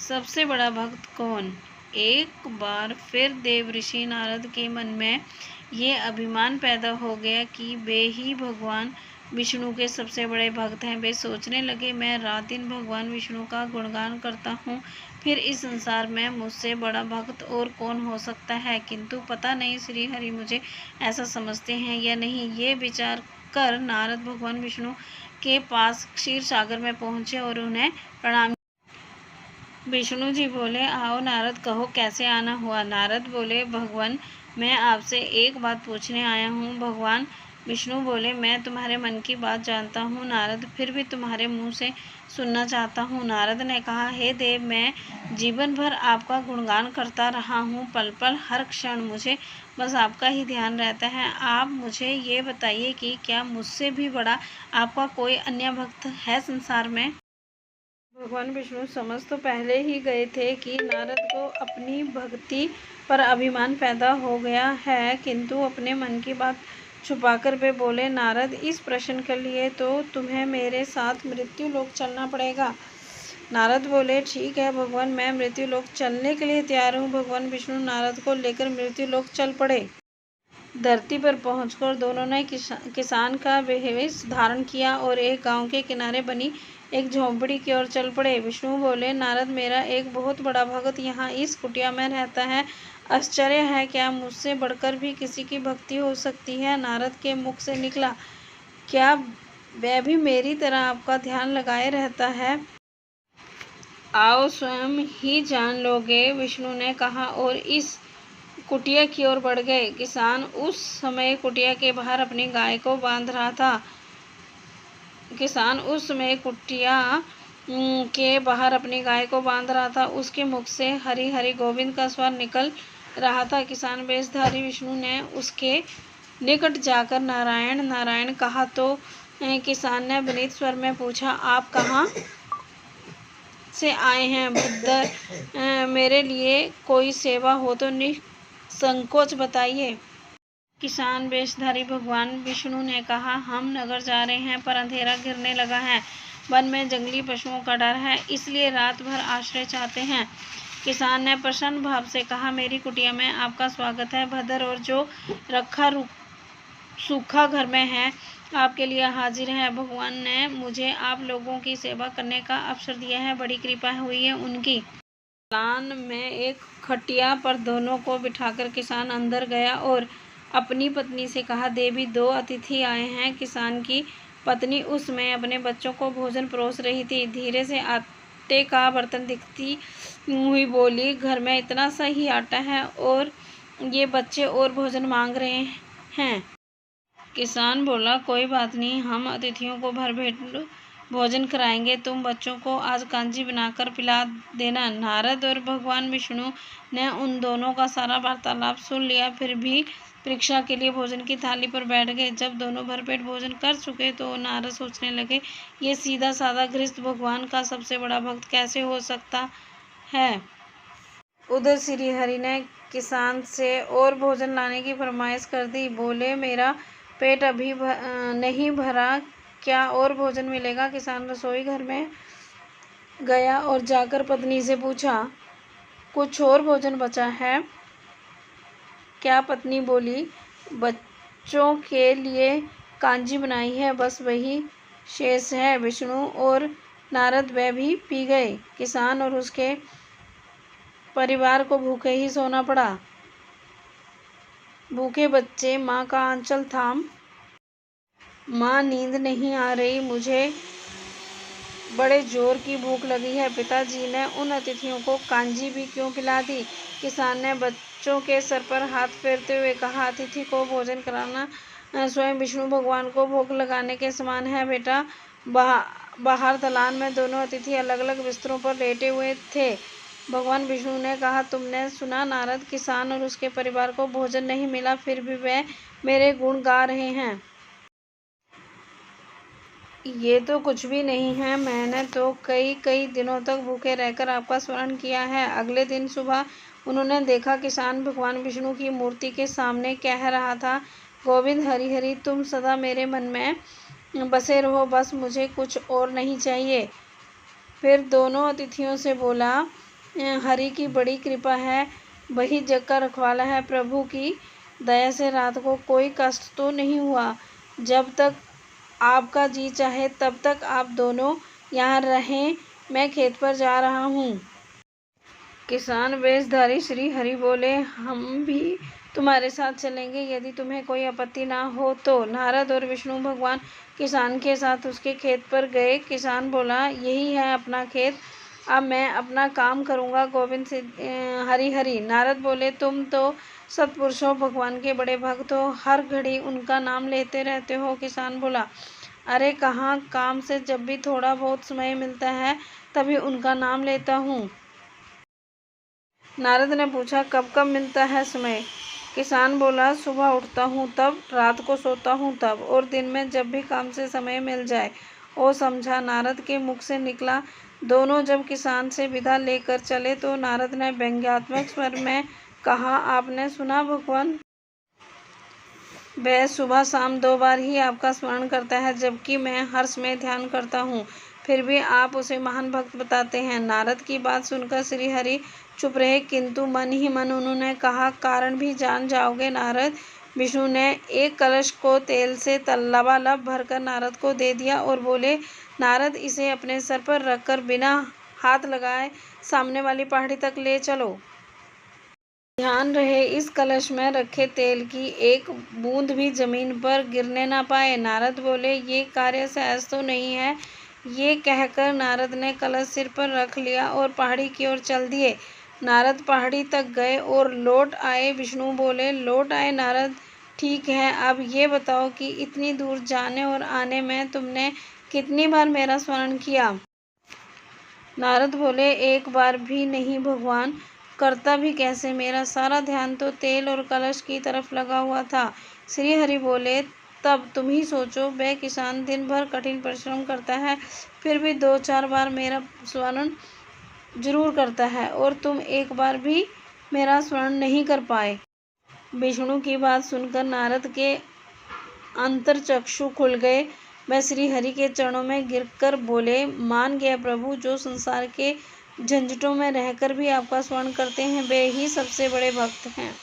सबसे बड़ा भक्त कौन? एक बार फिर देवऋषि नारद के मन में ये अभिमान पैदा हो गया कि वे ही भगवान विष्णु के सबसे बड़े भक्त हैं। वे सोचने लगे, मैं रात दिन भगवान विष्णु का गुणगान करता हूँ, फिर इस संसार में मुझसे बड़ा भक्त और कौन हो सकता है। किंतु पता नहीं श्री हरि मुझे ऐसा समझते हैं या नहीं। ये विचार कर नारद भगवान विष्णु के पास क्षीर सागर में पहुँचे और उन्हें प्रणाम। विष्णु जी बोले, आओ नारद, कहो कैसे आना हुआ। नारद बोले, भगवान मैं आपसे एक बात पूछने आया हूँ। भगवान विष्णु बोले, मैं तुम्हारे मन की बात जानता हूँ नारद, फिर भी तुम्हारे मुँह से सुनना चाहता हूँ। नारद ने कहा, हे देव, मैं जीवन भर आपका गुणगान करता रहा हूँ। पल पल हर क्षण मुझे बस आपका ही ध्यान रहता है। आप मुझे ये बताइए कि क्या मुझसे भी बड़ा आपका कोई अन्य भक्त है संसार में? भगवान विष्णु समझ तो पहले ही गए थे कि नारद को अपनी भक्ति पर अभिमान पैदा हो गया है, किंतु अपने मन की बात छुपाकर वे बोले, नारद, इस प्रश्न के लिए तो तुम्हें मेरे साथ मृत्यु लोक चलना पड़ेगा। नारद बोले, ठीक है भगवान, मैं मृत्यु लोक चलने के लिए तैयार हूँ। भगवान विष्णु नारद को लेकर मृत्यु लोक चल पड़े। धरती पर पहुंचकर दोनों ने किसान का वेश धारण किया और एक गांव के किनारे बनी एक झोंपड़ी की ओर चल पड़े। विष्णु बोले, नारद, मेरा एक बहुत बड़ा भक्त यहाँ इस कुटिया में रहता है। आश्चर्य है, क्या मुझसे बढ़कर भी किसी की भक्ति हो सकती है? नारद के मुख से निकला, क्या वह भी मेरी तरह आपका ध्यान लगाए रहता है? आओ स्वयं ही जान लोगे, विष्णु ने कहा और इस कुटिया की ओर बढ़ गए। किसान उस समय कुटिया के बाहर अपनी गाय को बांध रहा था। उसके मुख से हरि हरि गोविंद का स्वर निकल रहा था। किसान वेशधारी विष्णु ने उसके निकट जाकर नारायण नारायण कहा तो किसान ने विनीत स्वर में पूछा, आप कहाँ से आए हैं? बुद्धर, मेरे लिए कोई सेवा हो तो निसंकोच बताइए। किसान वेशधारी भगवान विष्णु ने कहा, हम नगर जा रहे हैं पर अंधेरा घिरने लगा है। वन में जंगली पशुओं का डर है, इसलिए रात भर आश्रय चाहते हैं। किसान ने प्रसन्न भाव से कहा, मेरी कुटिया में आपका स्वागत है। भद्र और जो रखा सूखा घर में है आपके लिए हाजिर है। भगवान ने मुझे आप लोगों की सेवा करने का अवसर दिया है, बड़ी कृपा हुई है उनकी। दालान में एक खटिया पर दोनों को बिठाकर किसान अंदर गया और अपनी पत्नी से कहा, देवी, दो अतिथि आए हैं। किसान की पत्नी उस समय अपने बच्चों को भोजन परोस रही थी। धीरे से आटे का बर्तन दिखती हुई बोली, घर में इतना सा ही आटा है और ये बच्चे और भोजन मांग रहे हैं। किसान बोला, कोई बात नहीं, हम अतिथियों को भर पेट भोजन कराएंगे। तुम बच्चों को आज कांजी बनाकर पिला देना। नारद और भगवान विष्णु ने उन दोनों का सारा वार्तालाप सुन लिया, फिर भी परीक्षा के लिए भोजन की थाली पर बैठ गए। जब दोनों भरपेट भोजन कर चुके तो नारद सोचने लगे, ये सीधा साधा गृहस्थ भगवान का सबसे बड़ा भक्त कैसे हो सकता है। उधर श्री हरि ने किसान से और भोजन लाने की फरमाइश कर दी। बोले, मेरा पेट अभी नहीं भरा, क्या और भोजन मिलेगा? किसान रसोई घर में गया और जाकर पत्नी से पूछा, कुछ और भोजन बचा है क्या? पत्नी बोली, बच्चों के लिए कांजी बनाई है, बस वही शेष है। विष्णु और नारद वे भी पी गए। किसान और उसके परिवार को भूखे ही सोना पड़ा। भूखे बच्चे माँ का आंचल थाम, माँ नींद नहीं आ रही, मुझे बड़े जोर की भूख लगी है। पिताजी ने उन अतिथियों को कांजी भी क्यों पिला दी? किसान ने बच्चों के सर पर हाथ फेरते हुए कहा, अतिथि को भोजन कराना स्वयं विष्णु भगवान को भोग लगाने के समान है। बेटा, बाहर दालान में दोनों अतिथि अलग अलग बिस्तरों पर लेटे हुए थे। भगवान विष्णु ने कहा, तुमने सुना नारद, किसान और उसके परिवार को भोजन नहीं मिला, फिर भी वे मेरे गुण गा रहे हैं। ये तो कुछ भी नहीं है, मैंने तो कई दिनों तक भूखे रहकर आपका स्मरण किया है। अगले दिन सुबह उन्होंने देखा किसान भगवान विष्णु की मूर्ति के सामने कह रहा था, गोविंद हरि हरि, तुम सदा मेरे मन में बसे रहो, बस मुझे कुछ और नहीं चाहिए। फिर दोनों अतिथियों से बोला, हरि की बड़ी कृपा है, वही जग का रखवाला है। प्रभु की दया से रात को कोई कष्ट तो नहीं हुआ। जब तक आपका जी चाहे तब तक आप दोनों यहाँ रहें, मैं खेत पर जा रहा हूँ। किसान वेशधारी श्री हरि बोले, हम भी तुम्हारे साथ चलेंगे यदि तुम्हें कोई आपत्ति ना हो तो। नारद और विष्णु भगवान किसान के साथ उसके खेत पर गए। किसान बोला, यही है अपना खेत, अब मैं अपना काम करूँगा। गोविंद से हरि हरि। नारद बोले, तुम तो सत्पुरुष हो, भगवान के बड़े भक्त हो, हर घड़ी उनका नाम लेते रहते हो। किसान बोला, अरे कहाँ, काम से जब भी थोड़ा बहुत समय मिलता है तभी उनका नाम लेता हूँ। नारद ने पूछा, कब कब मिलता है समय? किसान बोला, सुबह उठता हूँ तब, रात को सोता हूँ तब, और दिन में जब भी काम से समय मिल जाए। ओ समझा, नारद के मुख से निकला। दोनों जब किसान से विदा लेकर चले तो नारद ने व्यंग्यात्मक स्वर में कहा, आपने सुना भगवान? वह सुबह शाम 2 बार ही आपका स्मरण करता है, जबकि मैं हर समय ध्यान करता हूँ, फिर भी आप उसे महान भक्त बताते हैं। नारद की बात सुनकर श्री हरि चुप रहे, किंतु मन ही मन उन्होंने कहा, कारण भी जान जाओगे नारद। विष्णु ने एक कलश को तेल से लबालब भरकर नारद को दे दिया और बोले, नारद इसे अपने सर पर रखकर बिना हाथ लगाए सामने वाली पहाड़ी तक ले चलो। ध्यान रहे इस कलश में रखे तेल की एक बूंद भी जमीन पर गिरने ना पाए। नारद बोले, ये कार्य सहज तो नहीं है। ये कहकर नारद ने कलश सिर पर रख लिया और पहाड़ी की ओर चल दिए। नारद पहाड़ी तक गए और लौट आए। विष्णु बोले, लौट आए नारद, ठीक है, अब ये बताओ कि इतनी दूर जाने और आने में तुमने कितनी बार मेरा स्मरण किया? नारद बोले, एक बार भी नहीं भगवान, करता भी कैसे, मेरा सारा ध्यान तो तेल और कलश की तरफ लगा हुआ था। श्री हरि बोले, तब तुम ही सोचो, वह किसान दिन भर कठिन परिश्रम करता है, फिर भी 2-4 बार मेरा स्मरण जरूर करता है, और तुम एक बार भी मेरा स्मरण नहीं कर पाए। विष्णु की बात सुनकर नारद के अंतर्चक्षु खुल गए। वह श्री हरि के चरणों में गिरकर बोले, मान गया प्रभु, जो संसार के झंझटों में रहकर भी आपका स्मरण करते हैं वे ही सबसे बड़े भक्त हैं।